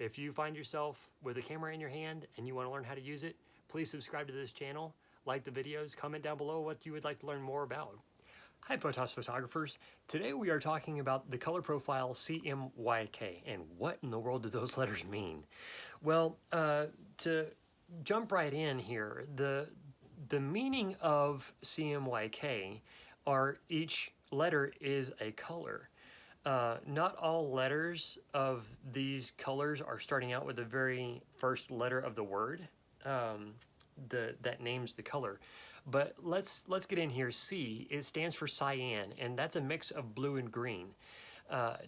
if you find yourself with a camera in your hand and you want to learn how to use it, please subscribe to this channel, like the videos, comment down below what you would like to learn more about. Hi photographers. Today we are talking about the color profile CMYK and what in the world do those letters mean? Well, to jump right in here, the meaning of CMYK are each letter is a color. Not all letters of these colors are starting out with the very first letter of the word that names the color. But let's get in here. C, it stands for cyan, and that's a mix of blue and green.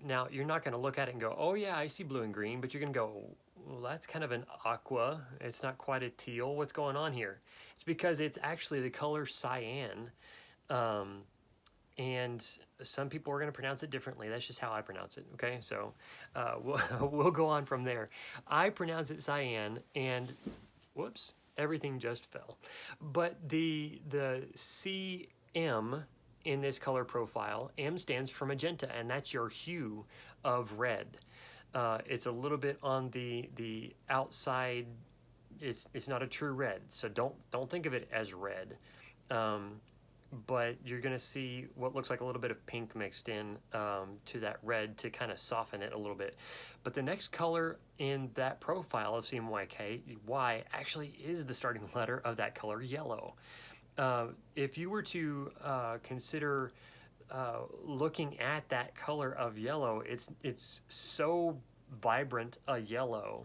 Now, you're not going to look at it and go, oh yeah, I see blue and green, but you're going to go, well, that's kind of an aqua. It's not quite a teal. What's going on here? It's because it's actually the color cyan. And some people are going to pronounce it differently. That's just how I pronounce it, okay? So we'll go on from there. I pronounce it cyan, and whoops, everything just fell. But the CM in this color profile, M stands for magenta, and that's your hue of red. It's a little bit on the outside. It's not a true red, so don't think of it as red. But you're going to see what looks like a little bit of pink mixed in to that red to kind of soften it a little bit. But the next color in that profile of CMYK, Y, actually is the starting letter of that color, yellow. If you were to consider looking at that color of yellow, it's so vibrant a yellow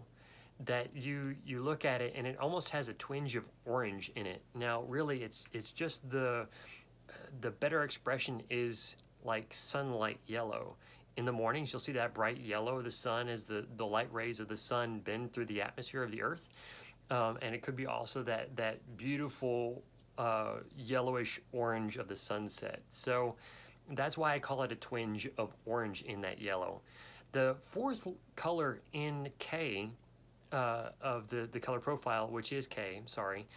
that you look at it and it almost has a twinge of orange in it. Now really it's just the better expression is like sunlight yellow. In the mornings you'll see that bright yellow of the sun as the light rays of the sun bend through the atmosphere of the earth, and it could be also that beautiful yellowish orange of the sunset. So that's why I call it a twinge of orange in that yellow. The fourth color in K of the color profile, which is K, sorry,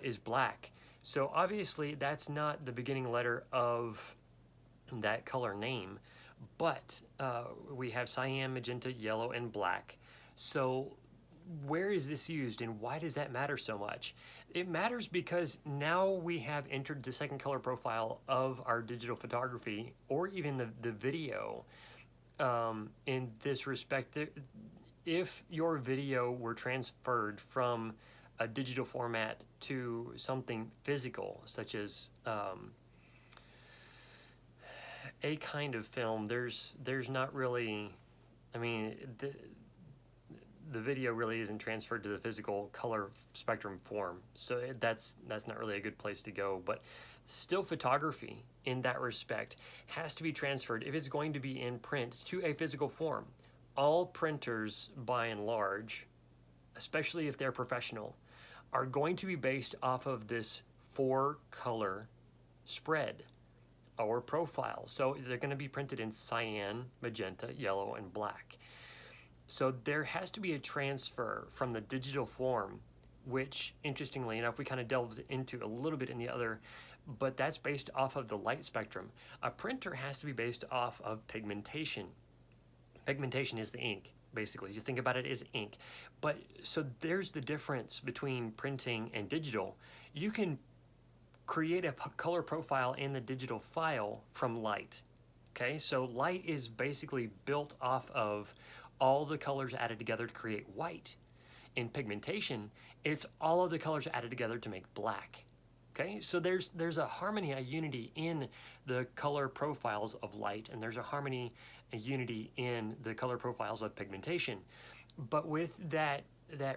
is black. So obviously that's not the beginning letter of that color name, but we have cyan, magenta, yellow, and black. So where is this used and why does that matter so much? It matters because now we have entered the second color profile of our digital photography or even the video. In this respect, if your video were transferred from a digital format to something physical, such as a kind of film, there's not really, I mean, the video really isn't transferred to the physical color spectrum form, so that's not really a good place to go. But still photography in that respect has to be transferred if it's going to be in print to a physical form. All printers, by and large, especially if they're professional, are going to be based off of this 4-color spread or profile. So they're going to be printed in cyan, magenta, yellow, and black. So there has to be a transfer from the digital form, which, interestingly enough, we kind of delved into a little bit in the other, but that's based off of the light spectrum. A printer has to be based off of pigmentation. Pigmentation is the ink, basically. You think about it as ink. But so there's the difference between printing and digital. You can create a color profile in the digital file from light. Okay, so light is basically built off of all the colors added together to create white. In pigmentation, it's all of the colors added together to make black. Okay, so there's a harmony, a unity in the color profiles of light, and there's a harmony, a unity in the color profiles of pigmentation. But with that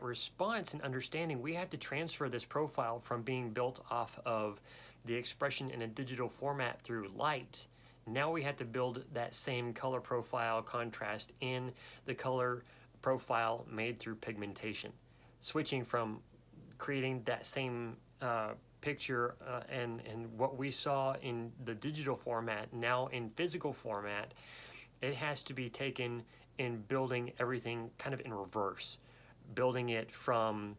response and understanding, we have to transfer this profile from being built off of the expression in a digital format through light. Now we have to build that same color profile contrast in the color profile made through pigmentation, switching from creating that same picture and what we saw in the digital format now in physical format. It has to be taken in building everything kind of in reverse, building it from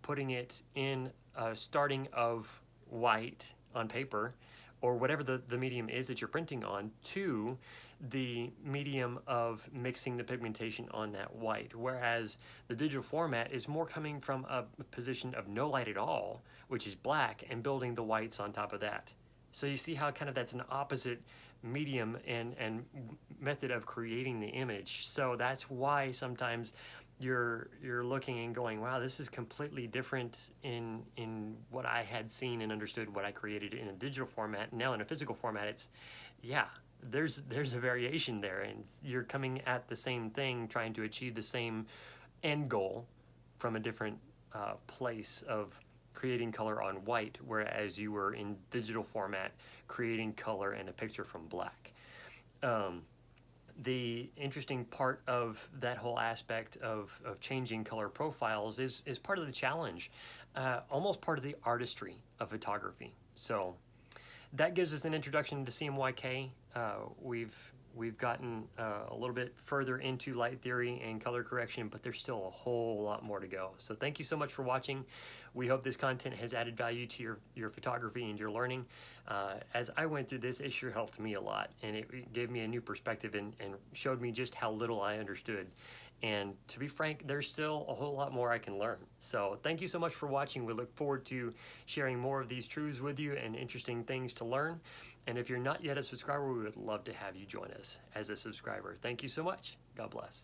putting it in starting of white on paper or whatever the medium is that you're printing on, to the medium of mixing the pigmentation on that white. Whereas the digital format is more coming from a position of no light at all, which is black, and building the whites on top of that. So you see how kind of that's an opposite medium and method of creating the image. So that's why sometimes you're looking and going, wow, this is completely different in what I had seen and understood what I created in a digital format. Now in a physical format, it's, yeah, there's a variation there, and you're coming at the same thing, trying to achieve the same end goal from a different place of creating color on white, whereas you were in digital format creating color and a picture from black. The interesting part of that whole aspect of changing color profiles is part of the challenge, almost part of the artistry of photography. So that gives us an introduction to CMYK. We've gotten a little bit further into light theory and color correction, but there's still a whole lot more to go. So thank you so much for watching. We hope this content has added value to your photography and your learning. As I went through this, it sure helped me a lot, and it gave me a new perspective and showed me just how little I understood. And to be frank, there's still a whole lot more I can learn. So thank you so much for watching. We look forward to sharing more of these truths with you and interesting things to learn. And if you're not yet a subscriber, we would love to have you join us as a subscriber. Thank you so much. God bless.